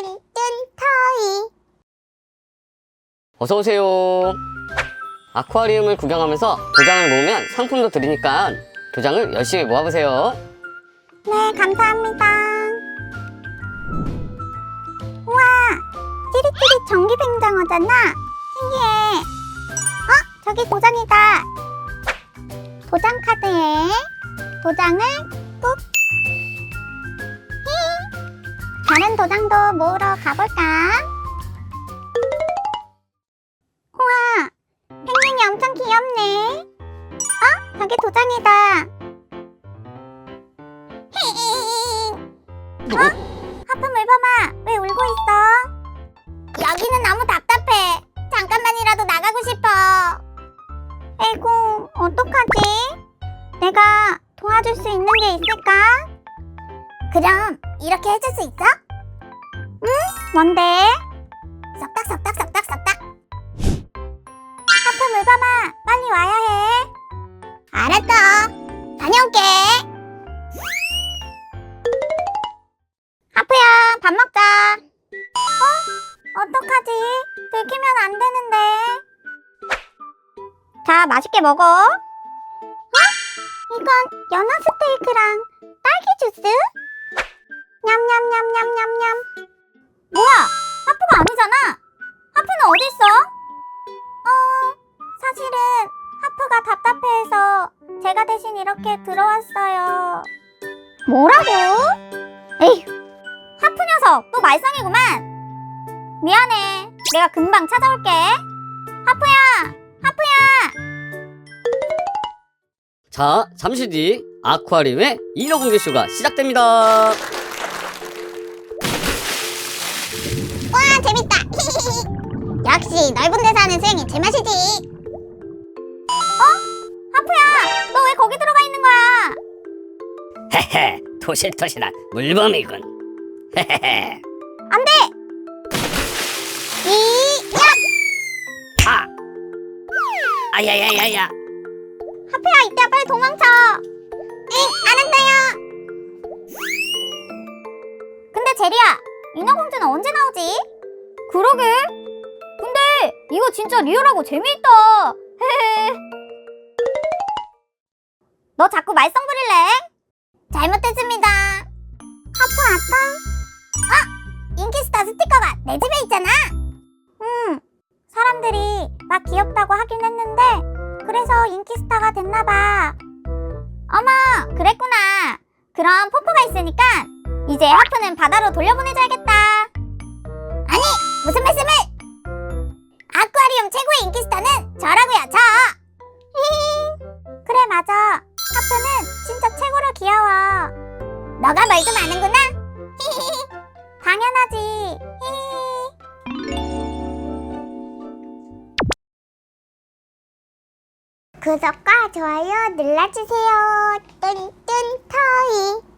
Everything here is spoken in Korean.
뚠뚠 터이. 어서오세요. 아쿠아리움을 구경하면서 도장을 모으면 상품도 드리니까 도장을 열심히 모아보세요. 네, 감사합니다. 우와, 찌릿찌릿 전기팽장어잖아. 신기해. 저기 도장이다. 도장 카드에 도장을 꾹. 다른 도장도 모으러 가볼까? 우와, 펭귄이 엄청 귀엽네. 저기 도장이다. 하프 물범아, 왜 울고 있어? 여기는 너무 답답해. 잠깐만이라도 나가고 싶어. 에이구, 어떡하지? 내가 도와줄 수 있는 게 있을까? 그럼 이렇게 해줄 수 있어? 응? 뭔데? 쏙닥쏙닥쏙닥쏙닥. 하프 물범아, 빨리 와야 해. 알았어. 다녀올게. 하프야, 밥 먹자. 어떡하지? 들키면 안 되는데. 자, 맛있게 먹어. 이건 연어 스테이크랑 딸기 주스? 냠냠냠냠냠냠. 뭐야? 하프가 아니잖아. 하프는 어딨어? 사실은 하프가 답답해해서 제가 대신 이렇게 들어왔어요. 뭐라고? 에휴, 하프 녀석 또 말썽이구만. 미안해. 내가 금방 찾아올게. 하프야! 자, 잠시 뒤 아쿠아리움의 인어공주 쇼가 시작됩니다. 와, 재밌다. 역시 넓은 데 사는 수영이 제맛이지. 하프야, 너 왜 거기 들어가 있는 거야? 헤헤, 토실토실한 물범이군. 헤헤헤. 안 돼! 아! 아야야야야. 하프야, 이때야 빨리 도망쳐. 알았어요. 근데 제리야, 인어공주는 언제 나오지? 그러게. 근데 이거 진짜 리얼하고 재미있다. 헤헤. 너 자꾸 말썽 부릴래? 잘못했습니다. 하프 아빠? 인기스타 스티커가 내 집에 있잖아. 사람들이 나 귀엽다고 하긴 했는데 그래서 인기스타가 됐나봐. 어머, 그랬구나. 그럼 포포가 있으니까 이제 하프는 바다로 돌려보내줘야겠다. 아니, 무슨 말씀을? 아쿠아리움 최고의 인기스타는 저라고요, 저. 그래, 맞아. 하프는 진짜 최고로 귀여워. 너가 뭘 좀 아는구나. 당연하지. 구독과 좋아요 눌러주세요. 뚠뚠 터이.